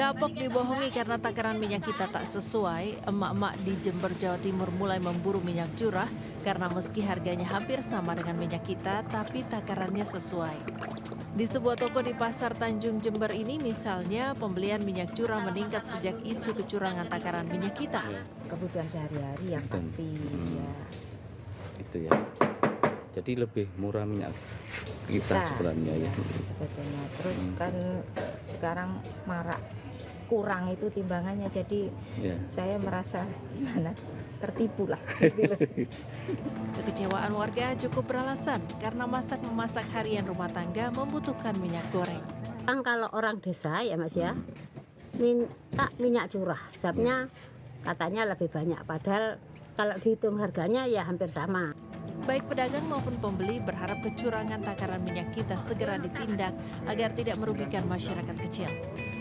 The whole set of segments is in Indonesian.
Kapok dibohongi karena takaran minyak kita tak sesuai, emak-emak di Jember, Jawa Timur mulai memburu minyak curah karena meski harganya hampir sama dengan minyak kita, tapi takarannya sesuai. Di sebuah toko di Pasar Tanjung Jember ini misalnya, pembelian minyak curah meningkat sejak isu kecurangan takaran minyak kita. Kebutuhan sehari-hari yang pasti ya. Itu ya. Jadi lebih murah minyak kita sebenarnya ya. Sebetulnya. Terus kan sekarang marak kurang itu timbangannya, jadi saya merasa gimana tertipu lah. Kekecewaan warga cukup beralasan karena masak-memasak harian rumah tangga membutuhkan minyak goreng. Kalau orang desa ya Mas ya, minta minyak curah, sebabnya katanya lebih banyak, padahal kalau dihitung harganya ya hampir sama. Baik pedagang maupun pembeli berharap kecurangan takaran minyak kita segera ditindak agar tidak merugikan masyarakat kecil.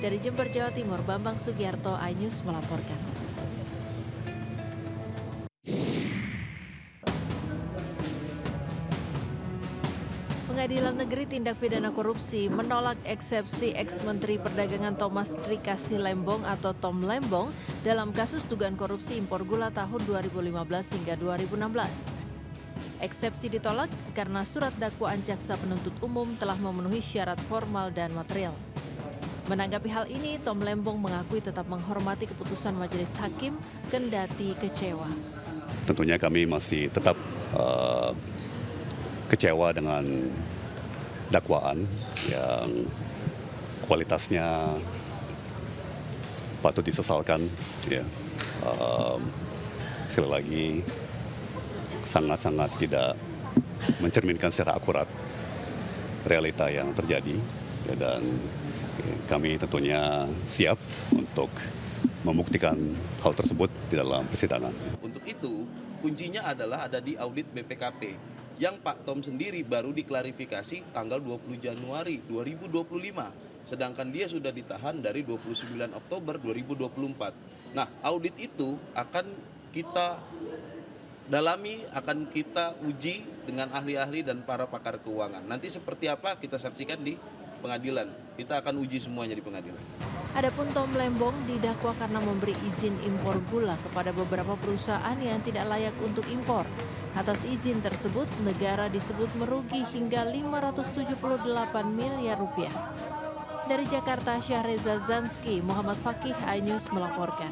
Dari Jember, Jawa Timur, Bambang Sugiarto, iNews melaporkan. Pengadilan Negeri Tindak Pidana Korupsi menolak eksepsi ex-Menteri Perdagangan Thomas Trikasih Lembong atau Tom Lembong dalam kasus dugaan korupsi impor gula tahun 2015 hingga 2016. Eksepsi ditolak karena surat dakwaan jaksa penuntut umum telah memenuhi syarat formal dan material. Menanggapi hal ini, Tom Lembong mengakui tetap menghormati keputusan majelis hakim kendati kecewa. Tentunya kami masih tetap kecewa dengan dakwaan yang kualitasnya patut disesalkan. Ya. Sekali lagi, sangat-sangat tidak mencerminkan secara akurat realita yang terjadi, ya, dan kami tentunya siap untuk membuktikan hal tersebut di dalam persidangan. Untuk itu, kuncinya adalah ada di audit BPKP yang Pak Tom sendiri baru diklarifikasi tanggal 20 Januari 2025, sedangkan dia sudah ditahan dari 29 Oktober 2024. Nah, audit itu akan kita dalami, akan kita uji dengan ahli-ahli dan para pakar keuangan. Nanti seperti apa kita saksikan di pengadilan. Kita akan uji semuanya di pengadilan. Adapun Tom Lembong didakwa karena memberi izin impor gula kepada beberapa perusahaan yang tidak layak untuk impor. Atas izin tersebut, negara disebut merugi hingga 578 miliar rupiah. Dari Jakarta, Syahreza Zanski, Muhammad Fakih, iNews melaporkan.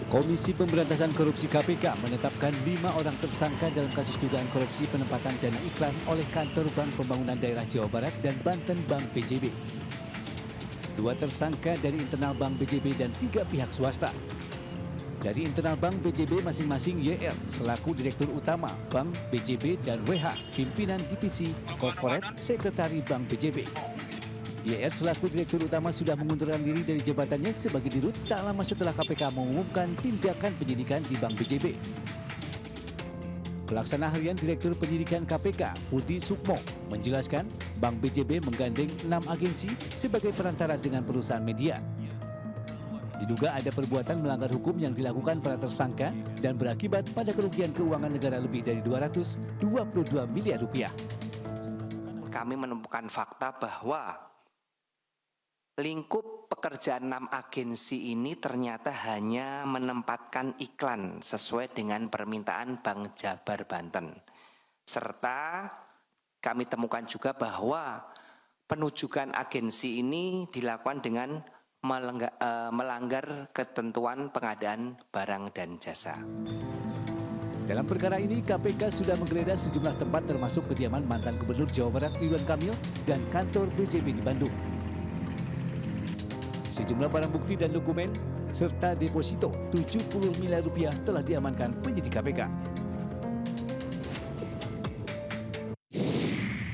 Komisi Pemberantasan Korupsi KPK menetapkan 5 orang tersangka dalam kasus dugaan korupsi penempatan dana iklan oleh Kantor Bank Pembangunan Daerah Jawa Barat dan Banten Bank BJB. 2 tersangka dari internal Bank BJB dan 3 pihak swasta. Dari internal Bank BJB masing-masing YR selaku Direktur Utama Bank BJB dan WH Pimpinan Divisi Corporate Sekretari Bank BJB. YR selaku Direktur Utama sudah mengundurkan diri dari jabatannya sebagai dirut tak lama setelah KPK mengumumkan tindakan penyidikan di Bank BJB. Pelaksana harian Direktur Penyidikan KPK, Budi Sukmo, menjelaskan Bank BJB menggandeng 6 agensi sebagai perantara dengan perusahaan media. Diduga ada perbuatan melanggar hukum yang dilakukan para tersangka dan berakibat pada kerugian keuangan negara lebih dari 222 miliar rupiah. Kami menemukan fakta bahwa lingkup pekerjaan 6 agensi ini ternyata hanya menempatkan iklan sesuai dengan permintaan Bank Jabar Banten. Serta kami temukan juga bahwa penujukan agensi ini dilakukan dengan melanggar ketentuan pengadaan barang dan jasa. Dalam perkara ini, KPK sudah menggeledah sejumlah tempat termasuk kediaman mantan Gubernur Jawa Barat Ridwan Kamil dan kantor BJB di Bandung. Sejumlah barang bukti dan dokumen serta deposito 70 miliar rupiah telah diamankan penyidik KPK.